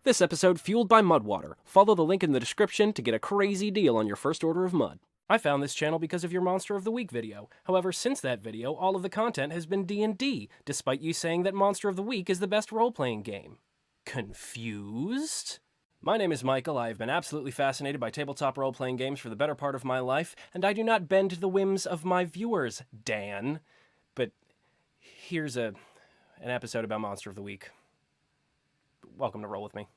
This episode fueled by Mudwater. Follow the link in the description to get a crazy deal on your first order of mud. I found this channel because of your Monster of the Week video. However, since that video, all of the content has been D&D, despite you saying that Monster of the Week is the best role-playing game. Confused? My name is Michael. I have been absolutely fascinated by tabletop role-playing games for the better part of my life, and I do not bend to the whims of my viewers, Dan. But here's an episode about Monster of the Week. Welcome to Roll With Me.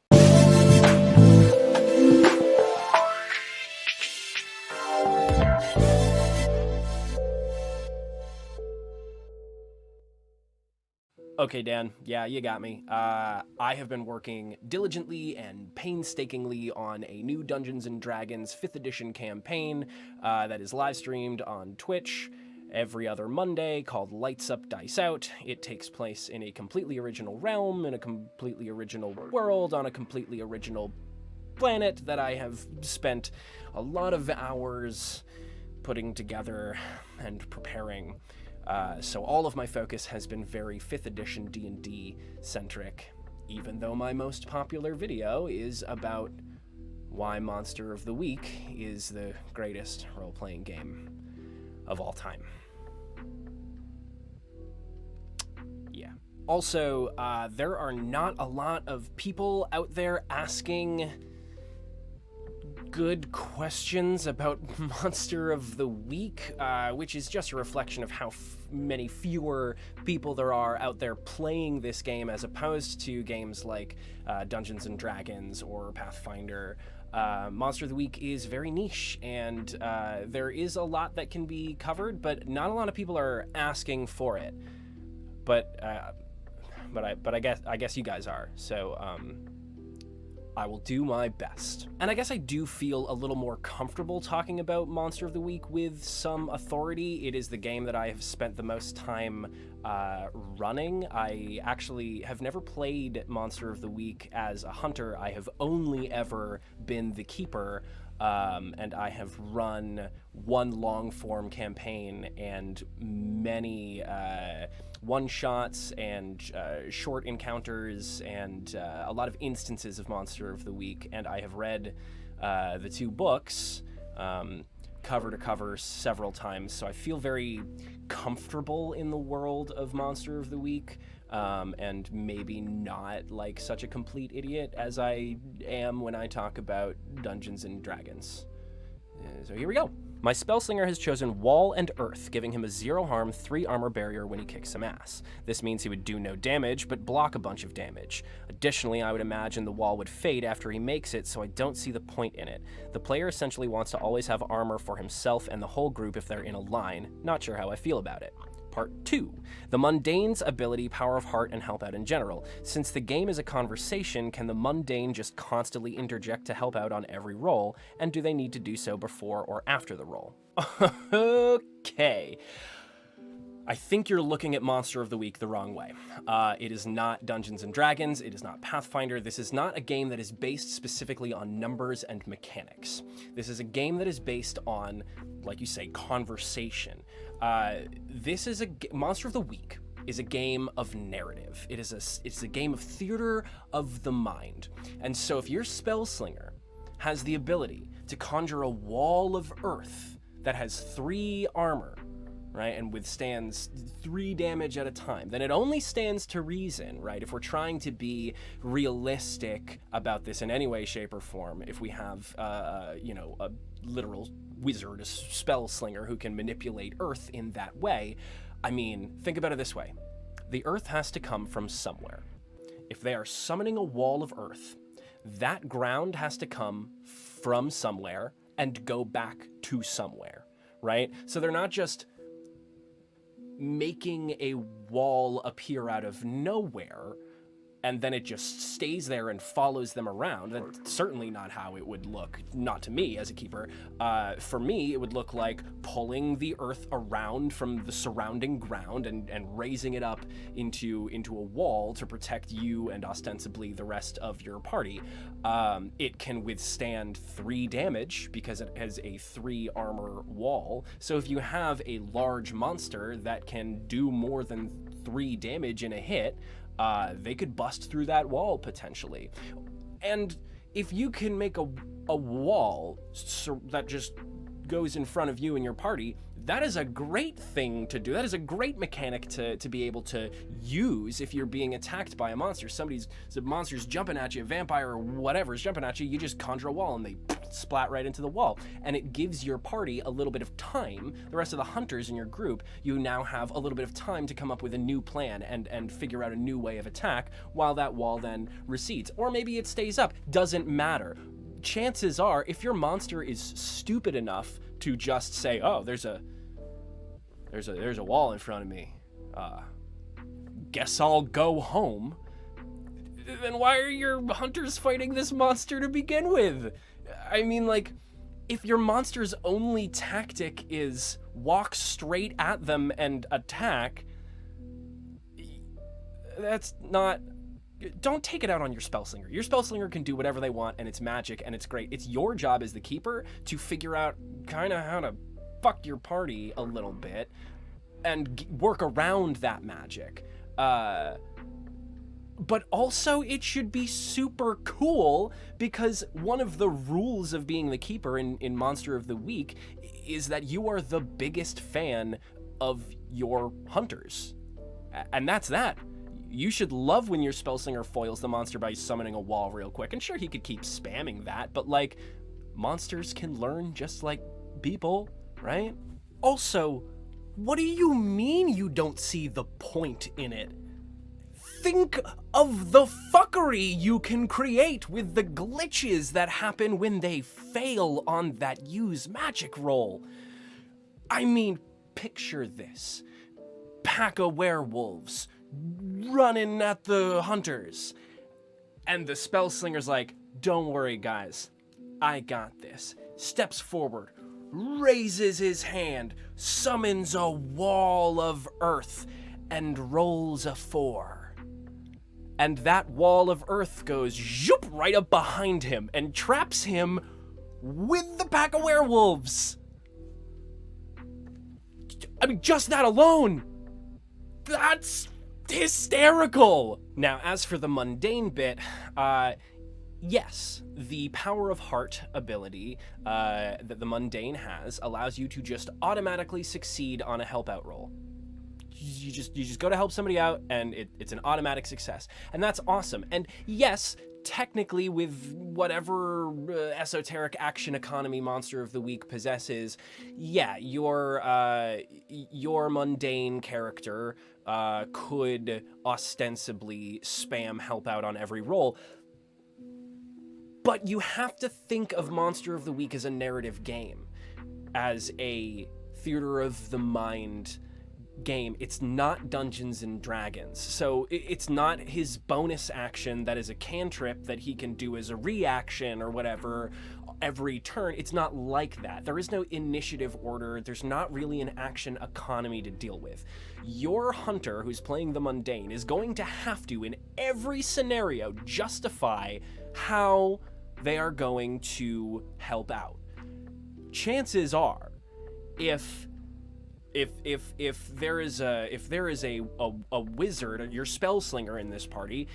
Okay, Dan. Yeah, you got me. I have been working diligently and painstakingly on a new Dungeons & Dragons 5th edition campaign that is live streamed on Twitch every other Monday, called Lights Up, Dice Out. It takes place in a completely original realm, in a completely original world, on a completely original planet that I have spent a lot of hours putting together and preparing. So all of my focus has been very 5th edition D&D centric, even though my most popular video is about why Monster of the Week is the greatest role-playing game of all time. Yeah. Also, there are not a lot of people out there asking good questions about Monster of the Week, which is just a reflection of how many fewer people there are out there playing this game as opposed to games like Dungeons & Dragons or Pathfinder. Monster of the Week is very niche, and there is a lot that can be covered, but not a lot of people are asking for it. But I guess you guys are. So I will do my best. And I guess I do feel a little more comfortable talking about Monster of the Week with some authority. It is the game that I have spent the most time running. I actually have never played Monster of the Week as a hunter. I have only ever been the keeper, and I have run one long-form campaign and many one-shots and short encounters and a lot of instances of Monster of the Week, and I have read the 2 books cover to cover several times, so I feel very comfortable in the world of Monster of the Week, and maybe not like such a complete idiot as I am when I talk about Dungeons & Dragons. So here we go. My Spellslinger has chosen Wall and Earth, giving him a 0 harm, 3 armor barrier when he kicks some ass. This means he would do no damage, but block a bunch of damage. Additionally, I would imagine the wall would fade after he makes it, so I don't see the point in it. The player essentially wants to always have armor for himself and the whole group if they're in a line. Not sure how I feel about it. Part 2. The Mundane's ability, Power of Heart, and Help Out in general. Since the game is a conversation, can the Mundane just constantly interject to help out on every roll, and do they need to do so before or after the roll? Okay. I think you're looking at Monster of the Week the wrong way. It is not Dungeons & Dragons, it is not Pathfinder, this is not a game that is based specifically on numbers and mechanics. This is a game that is based on, like you say, conversation. Monster of the Week is a game of narrative. It's a game of theater of the mind. And so if your Spellslinger has the ability to conjure a wall of earth that has 3 armor, right, and withstands 3 damage at a time, then it only stands to reason, right, if we're trying to be realistic about this in any way, shape, or form, if we have, a literal wizard, a Spellslinger who can manipulate Earth in that way. I mean, think about it this way. The Earth has to come from somewhere. If they are summoning a wall of Earth, that ground has to come from somewhere and go back to somewhere, right? So they're not just making a wall appear out of nowhere and then it just stays there and follows them around. That's certainly not how it would look, not to me as a keeper. For me, it would look like pulling the earth around from the surrounding ground and raising it up into a wall to protect you and ostensibly the rest of your party. It can withstand 3 damage because it has a 3 armor wall. So if you have a large monster that can do more than 3 damage in a hit, they could bust through that wall potentially. And if you can make a wall that just goes in front of you and your party, that is a great thing to do. That is a great mechanic to be able to use if you're being attacked by a monster. The monster's jumping at you, a vampire or whatever is jumping at you, you just conjure a wall and they splat right into the wall. And it gives your party a little bit of time. The rest of the hunters in your group, you now have a little bit of time to come up with a new plan and figure out a new way of attack while that wall then recedes. Or maybe it stays up, doesn't matter. Chances are, if your monster is stupid enough to just say, oh, there's a wall in front of me, guess I'll go home, then why are your hunters fighting this monster to begin with? I mean, like, if your monster's only tactic is walk straight at them and attack, that's not... Don't take it out on your Spellslinger. Your Spellslinger can do whatever they want, and it's magic, and it's great. It's your job as the keeper to figure out kind of how to fuck your party a little bit and work around that magic. But also, it should be super cool, because one of the rules of being the keeper in Monster of the Week is that you are the biggest fan of your hunters. And that's that. You should love when your Spellslinger foils the monster by summoning a wall real quick. And sure, he could keep spamming that, but like, monsters can learn just like people, right? Also, what do you mean you don't see the point in it? Think of the fuckery you can create with the glitches that happen when they fail on that use magic roll. I mean, picture this. Pack of werewolves running at the hunters. And the Spellslinger's like, don't worry, guys. I got this. Steps forward, raises his hand, summons a wall of earth, and rolls a 4. And that wall of earth goes zoop right up behind him and traps him with the pack of werewolves. I mean, just that alone, that's hysterical. Now, as for the mundane bit, yes, the Power of Heart ability that the mundane has allows you to just automatically succeed on a help out roll. You just go to help somebody out, and it's an automatic success, and that's awesome. And yes, technically, with whatever esoteric action economy Monster of the Week possesses, yeah, your mundane character could ostensibly spam help out on every roll. But you have to think of Monster of the Week as a narrative game, as a theater of the mind game. It's not Dungeons and Dragons. So it's not his bonus action that is a cantrip that he can do as a reaction or whatever every turn. It's not like that. There is no initiative order. There's not really an action economy to deal with. Your hunter who's playing the mundane is going to have to, in every scenario, justify how they are going to help out. Chances are, if there is a wizard, your Spellslinger in this party,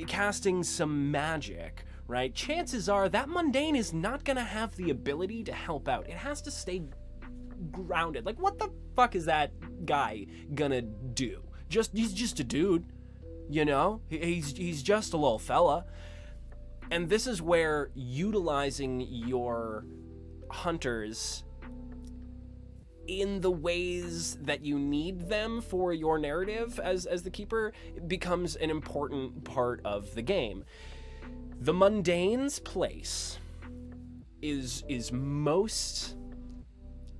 casting some magic, right? Chances are that mundane is not gonna have the ability to help out. It has to stay grounded. Like, what the fuck is that guy gonna do? He's just a dude, you know? He's just a little fella. And this is where utilizing your hunters in the ways that you need them for your narrative as the keeper becomes an important part of the game. The mundane's place is most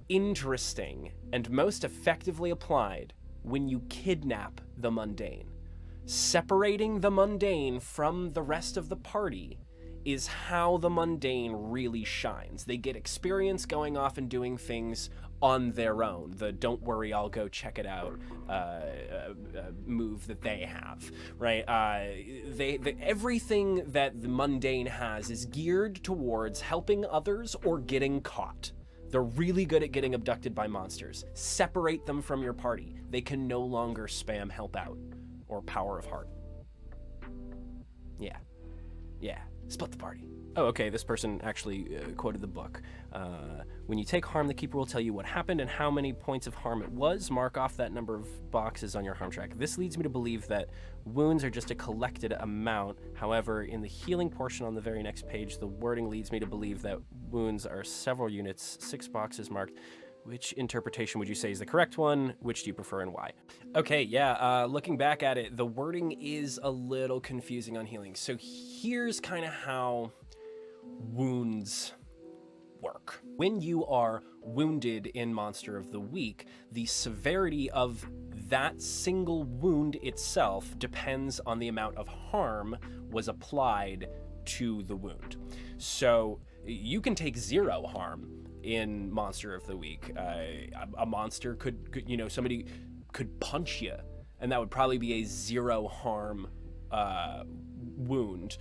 interesting and most effectively applied when you kidnap the mundane. Separating the mundane from the rest of the party is how the mundane really shines. They get experience going off and doing things on their own. The "don't worry, I'll go check it out" move that they have, right? Everything that the mundane has is geared towards helping others or getting caught. They're really good at getting abducted by monsters. Separate them from your party. They can no longer spam help out or Power of Heart. Yeah. Split the party. Oh, okay, this person actually quoted the book. When you take harm, the keeper will tell you what happened and how many points of harm it was. Mark off that number of boxes on your harm track. This leads me to believe that wounds are just a collected amount. However, in the healing portion on the very next page, the wording leads me to believe that wounds are several units, 6 boxes marked. Which interpretation would you say is the correct one? Which do you prefer and why? Okay, yeah, looking back at it, the wording is a little confusing on healing. So here's kind of how wounds work. When you are wounded in Monster of the Week, the severity of that single wound itself depends on the amount of harm was applied to the wound. So you can take 0 harm in Monster of the Week. A monster could, somebody could punch you, and that would probably be a 0 harm wound.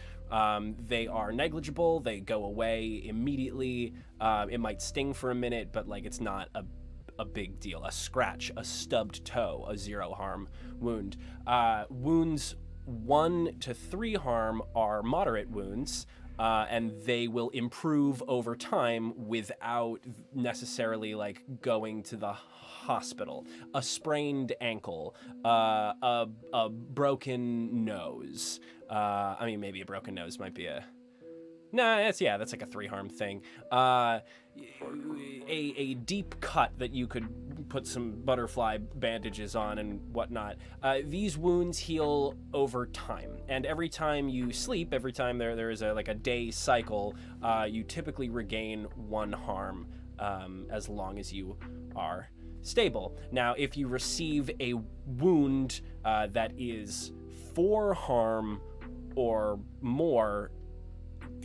They are negligible. They go away immediately. It might sting for a minute, but it's not a big deal. A scratch, a stubbed toe, a 0 harm wound. Wounds 1 to 3 harm are moderate wounds. And they will improve over time without necessarily going to the hospital. A sprained ankle, a broken nose. Maybe a broken nose might be a... Nah, that's like a 3 harm thing. A deep cut that you could put some butterfly bandages on and whatnot. These wounds heal over time, and every time you sleep, every time there is a day cycle, you typically regain 1 harm as long as you are stable. Now, if you receive a wound that is 4 harm or more,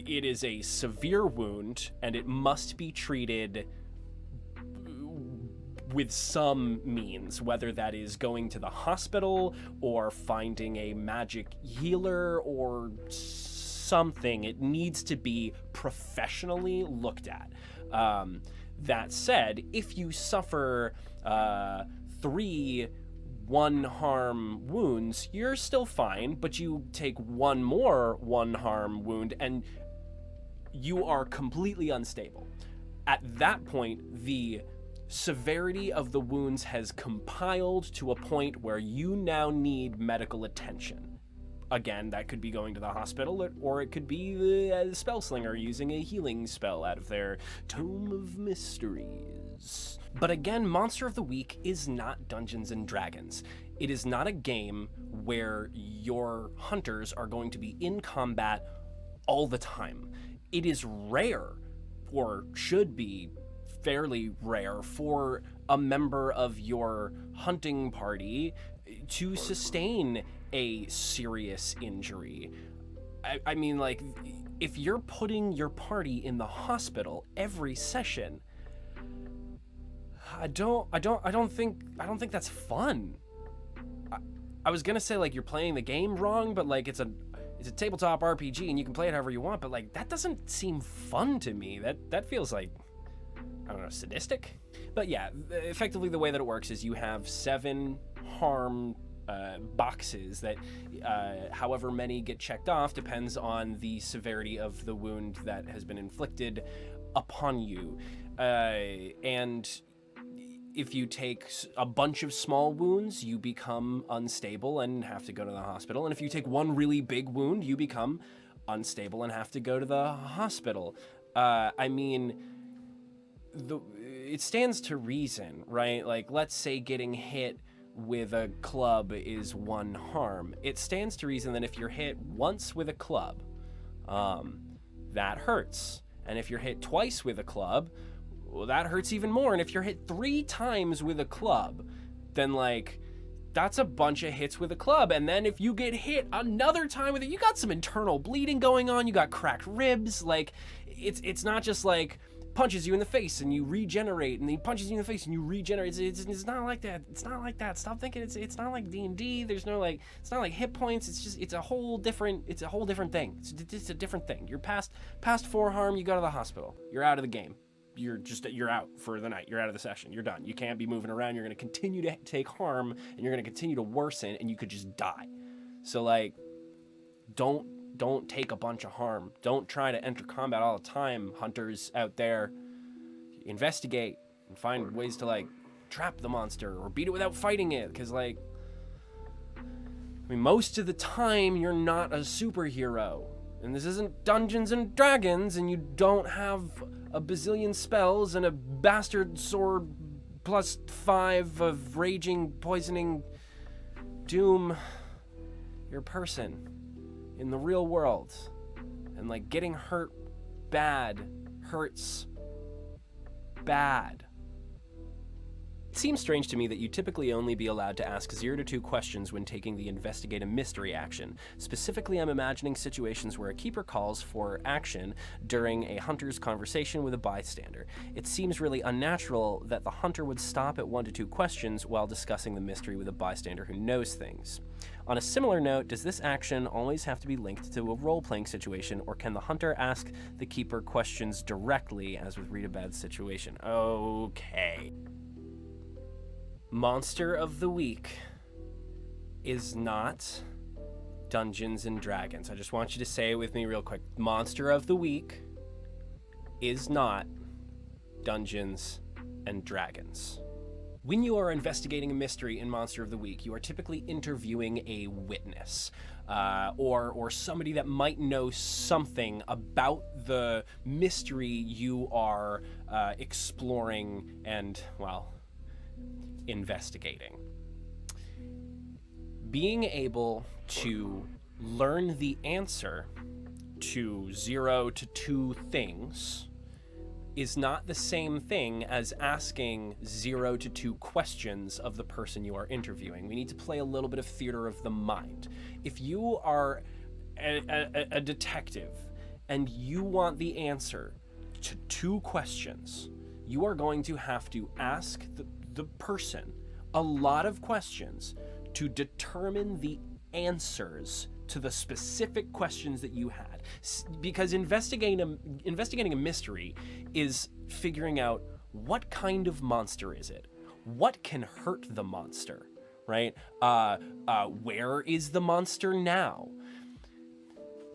it is a severe wound, and it must be treated with some means, whether that is going to the hospital or finding a magic healer or something. It needs to be professionally looked at. That said, if you suffer 3 1 harm wounds, you're still fine, but you take 1 more 1 harm wound and you are completely unstable. At that point, the severity of the wounds has compiled to a point where you now need medical attention. Again, that could be going to the hospital, or it could be the Spellslinger using a healing spell out of their Tome of Mysteries. But again, Monster of the Week is not Dungeons and Dragons. It is not a game where your hunters are going to be in combat all the time. It is rare, or should be fairly rare, for a member of your hunting party to sustain a serious injury. I mean, if you're putting your party in the hospital every session, I don't think that's fun. I was gonna say you're playing the game wrong, but it's a tabletop RPG and you can play it however you want, but that doesn't seem fun to me. That feels I don't know, sadistic. But yeah, effectively the way that it works is you have 7 harm boxes that however many get checked off depends on the severity of the wound that has been inflicted upon you. And if you take a bunch of small wounds, you become unstable and have to go to the hospital. And if you take 1 really big wound, you become unstable and have to go to the hospital. It stands to reason, right? Let's say getting hit with a club is 1 harm. It stands to reason that if you're hit once with a club, that hurts. And if you're hit twice with a club, well, that hurts even more. And if you're hit 3 times with a club, then that's a bunch of hits with a club. And then if you get hit another time with it, you got some internal bleeding going on, you got cracked ribs. It's not just punches you in the face and you regenerate, and he punches you in the face and you regenerate. It's not like that. It's not like that. Stop thinking it's not like D&D. There's no it's not like hit points. It's a whole different thing. It's a different thing. You're past 4 harm, you go to the hospital. You're out of the game. You're out for the night. You're out of the session. You're done. You can't be moving around. You're going to continue to take harm, and you're going to continue to worsen, and you could just die. So don't don't take a bunch of harm. Don't try to enter combat all the time, hunters out there. Investigate and find ways to, like, trap the monster or beat it without fighting it, because, like, I mean, most of the time you're not a superhero, and this isn't Dungeons and Dragons, and you don't have a bazillion spells and a bastard sword +5 of raging, poisoning doom. You're a person in the real world, and, like, getting hurt bad hurts bad. It seems strange to me that you typically only be allowed to ask 0 to 2 questions when taking the investigate a mystery action. Specifically, I'm imagining situations where a keeper calls for action during a hunter's conversation with a bystander. It seems really unnatural that the hunter would stop at 1 to 2 questions while discussing the mystery with a bystander who knows things. On a similar note, does this action always have to be linked to a role-playing situation, or can the hunter ask the keeper questions directly, as with Read a Bad Situation? Okay. Monster of the Week is not Dungeons and Dragons. I just want you to say it with me real quick. Monster of the Week is not Dungeons and Dragons. When you are investigating a mystery in Monster of the Week, you are typically interviewing a witness, or somebody that might know something about the mystery you are exploring and, well, investigating. Being able to learn the answer to 0 to 2 things is not the same thing as asking 0 to 2 questions of the person you are interviewing. We need to play a little bit of theater of the mind. If you are a detective and you want the answer to 2 questions, you are going to have to ask the person a lot of questions to determine the answers to the specific questions that you had. Because investigating a mystery is figuring out what kind of monster is it? What can hurt the monster, right? Where is the monster now?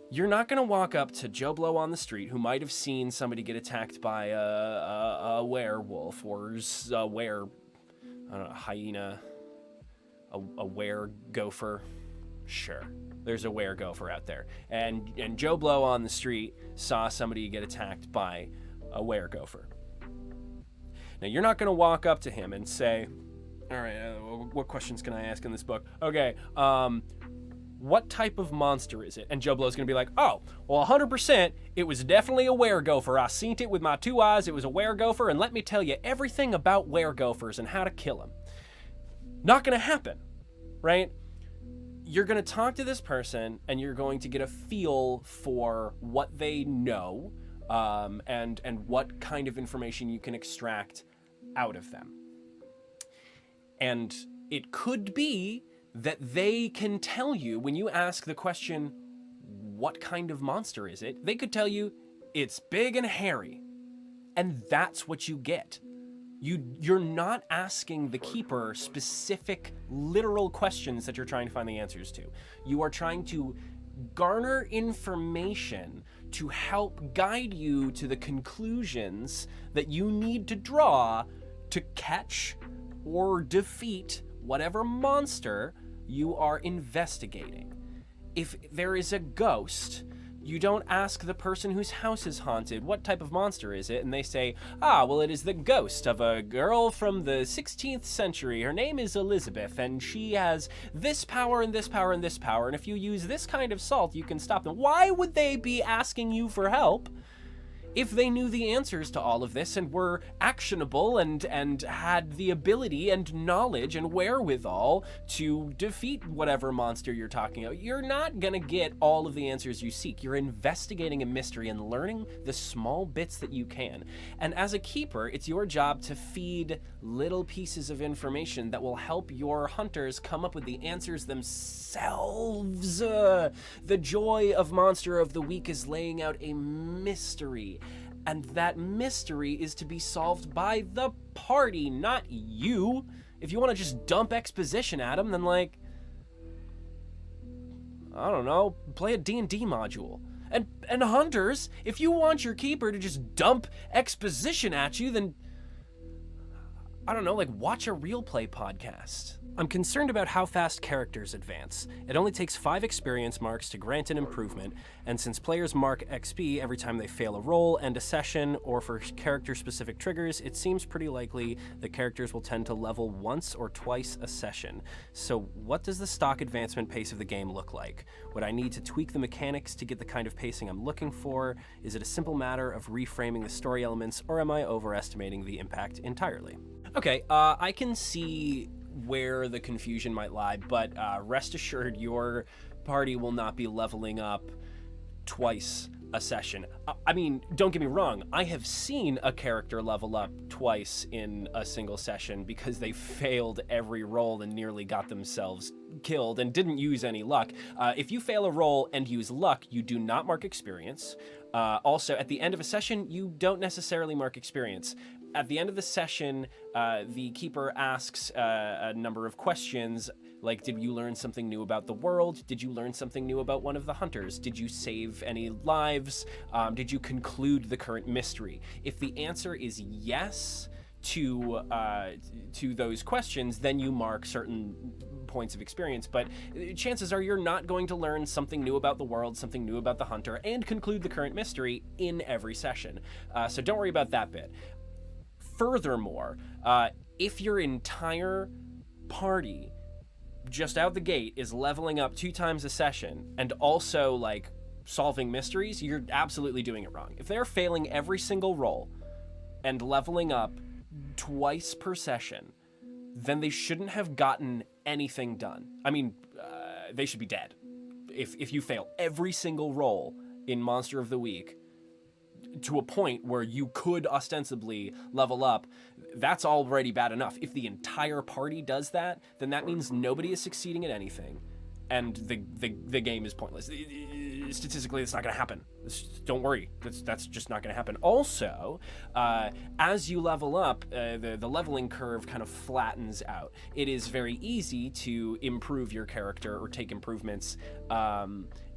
You're not going to walk up to Joe Blow on the street who might have seen somebody get attacked by a werewolf or a hyena, a were-gopher. Sure, there's a were-gopher out there. And Joe Blow on the street saw somebody get attacked by a were-gopher. Now, you're not going to walk up to him and say, all right, what questions can I ask in this book? Okay, what type of monster is it? And Joe Blow's going to be like, oh, well, 100%, it was definitely a were-gopher. I seen it with my 2 eyes. It was a were-gopher, and let me tell you everything about were-gophers and how to kill them. Not going to happen, right? You're going to talk to this person, and you're going to get a feel for what they know, and what kind of information you can extract out of them. And it could be that they can tell you, when you ask the question, what kind of monster is it? They could tell you, it's big and hairy. And that's what you get. You're not asking the keeper specific, literal questions that you're trying to find the answers to. You are trying to garner information to help guide you to the conclusions that you need to draw to catch or defeat whatever monster you are investigating. If there is a ghost, you don't ask the person whose house is haunted, what type of monster is it? And they say, well, it is the ghost of a girl from the 16th century. Her name is Elizabeth, and she has this power and this power and this power. And if you use this kind of salt, you can stop them. Why would they be asking you for help if they knew the answers to all of this and were actionable and had the ability and knowledge and wherewithal to defeat whatever monster you're talking about? You're not gonna get all of the answers you seek. You're investigating a mystery and learning the small bits that you can. And as a keeper, it's your job to feed little pieces of information that will help your hunters come up with the answers themselves. The joy of Monster of the Week is laying out a mystery. And that mystery is to be solved by the party, not you. If you want to just dump exposition at them, then, like, I don't know, play a D&D module. And hunters, if you want your keeper to just dump exposition at you, then I don't know, like watch a real play podcast. I'm concerned about how fast characters advance. It only takes 5 experience marks to grant an improvement, and since players mark XP every time they fail a roll, end a session, or for character-specific triggers, it seems pretty likely that characters will tend to level once or twice a session. So what does the stock advancement pace of the game look like? Would I need to tweak the mechanics to get the kind of pacing I'm looking for? Is it a simple matter of reframing the story elements, or am I overestimating the impact entirely? Okay, I can see where the confusion might lie, but rest assured your party will not be leveling up twice a session. I mean, don't get me wrong, I have seen a character level up twice in a single session because they failed every roll and nearly got themselves killed and didn't use any luck. If you fail a roll and use luck, you do not mark experience. Also, at the end of a session, you don't necessarily mark experience. At the end of the session, the keeper asks a number of questions, like, did you learn something new about the world? Did you learn something new about one of the hunters? Did you save any lives? Did you conclude the current mystery? If the answer is yes to those questions, then you mark certain points of experience, but chances are you're not going to learn something new about the world, something new about the hunter, and conclude the current mystery in every session. So don't worry about that bit. Furthermore, if your entire party just out the gate is leveling up 2 times a session and also like solving mysteries, you're absolutely doing it wrong. If they're failing every single roll and leveling up twice per session, then they shouldn't have gotten anything done. I mean, they should be dead. If you fail every single roll in Monster of the Week to a point where you could ostensibly level up, that's already bad enough. If the entire party does that, then that means nobody is succeeding at anything, and the game is pointless. Statistically, it's not going to happen. Don't worry, that's just not going to happen. Also, as you level up, the leveling curve kind of flattens out. It is very easy to improve your character or take improvements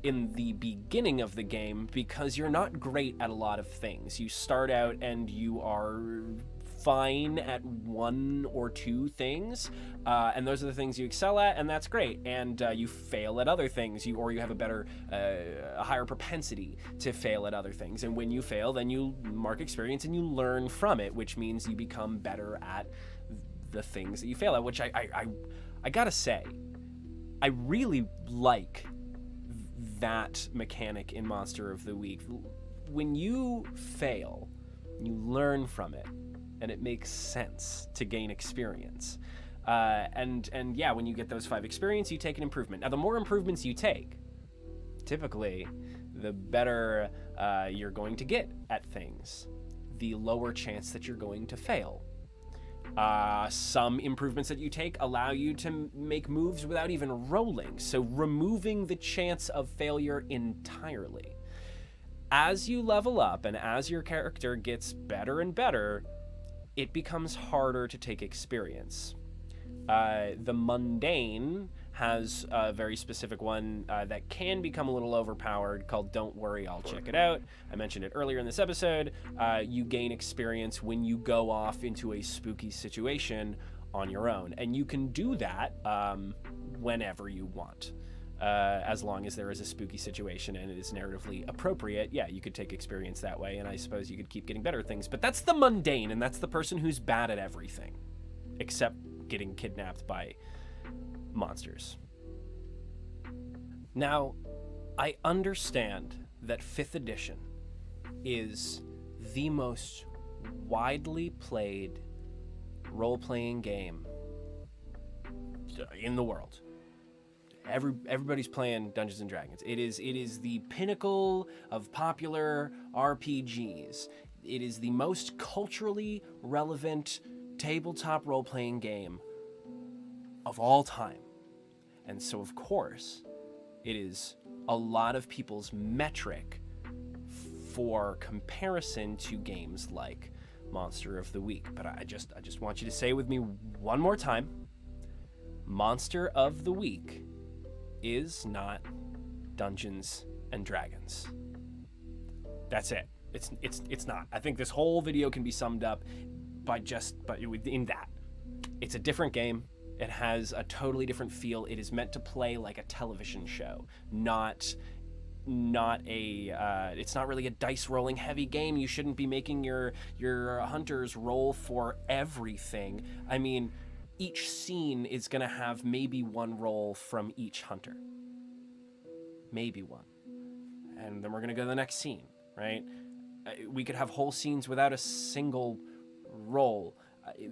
in the beginning of the game because you're not great at a lot of things. You start out and you are fine at 1 or 2 things, and those are the things you excel at, and that's great. And you fail at other things, or you have a higher propensity to fail at other things. And when you fail, then you mark experience and you learn from it, which means you become better at the things that you fail at. Which I gotta say, I really like that mechanic in Monster of the Week. When you fail, you learn from it, and it makes sense to gain experience. And yeah, when you get those 5 experience, you take an improvement. Now, the more improvements you take, typically, the better you're going to get at things, the lower chance that you're going to fail. Some improvements that you take allow you to make moves without even rolling, so removing the chance of failure entirely. As you level up and as your character gets better and better, it becomes harder to take experience. The Mundane has a very specific one that can become a little overpowered called Don't Worry, I'll Check It Out. I mentioned it earlier in this episode. You gain experience when you go off into a spooky situation on your own. And you can do that whenever you want. As long as there is a spooky situation and it is narratively appropriate, yeah, you could take experience that way, and I suppose you could keep getting better at things. But that's the Mundane, and that's the person who's bad at everything, except getting kidnapped by monsters. Now, I understand that 5th edition is the most widely played role-playing game in the world. Everybody's playing Dungeons and Dragons. It is the pinnacle of popular RPGs. It is the most culturally relevant tabletop role-playing game of all time. And so, of course, it is a lot of people's metric for comparison to games like Monster of the Week. But I just want you to say with me one more time, Monster of the Week is not Dungeons and Dragons. That's it. It's not. I think this whole video can be summed up in that. It's a different game. It has a totally different feel. It is meant to play like a television show, not a it's not really a dice rolling heavy game. You shouldn't be making your hunters roll for everything. I mean, each scene is going to have maybe one roll from each hunter. Maybe one. And then we're going to go to the next scene, right? We could have whole scenes without a single roll.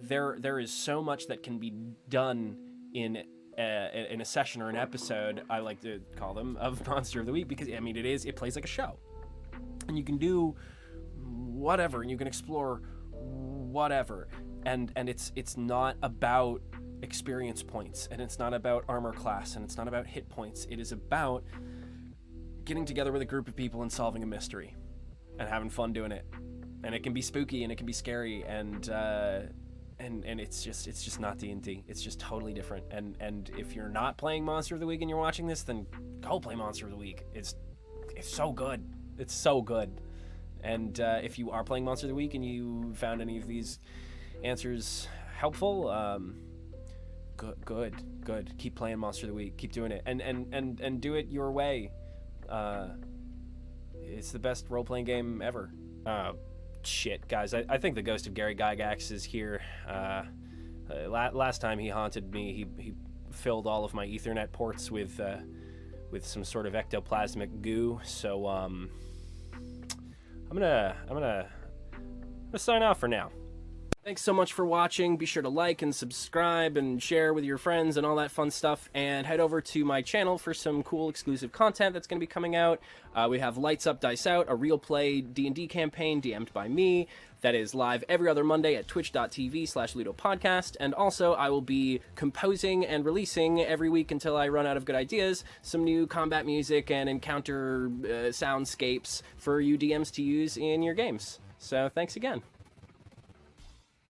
There is so much that can be done in a session or an episode, I like to call them, of Monster of the Week, because I mean it plays like a show, and you can do whatever, and you can explore whatever, and it's not about experience points, and it's not about armor class, and it's not about hit points. It is about getting together with a group of people and solving a mystery and having fun doing it. And it can be spooky and it can be scary, and it's just not D&D. It's just totally different. And if you're not playing Monster of the Week and you're watching this, then go play Monster of the Week. It's so good. It's so good. And if you are playing Monster of the Week and you found any of these answers helpful, good. Keep playing Monster of the Week. Keep doing it, and do it your way. It's the best role-playing game ever. Shit, guys, I think the ghost of Gary Gygax is here. Last time he haunted me, he filled all of my Ethernet ports with some sort of ectoplasmic goo. So I'm gonna sign off for now. Thanks so much for watching. Be sure to like and subscribe and share with your friends and all that fun stuff, and head over to my channel for some cool exclusive content that's going to be coming out. We have Lights Up, Dice Out, a real play D&D campaign DM'd by me that is live every other Monday at twitch.tv/ludopodcast, and also I will be composing and releasing every week until I run out of good ideas some new combat music and encounter soundscapes for you DMs to use in your games. So thanks again.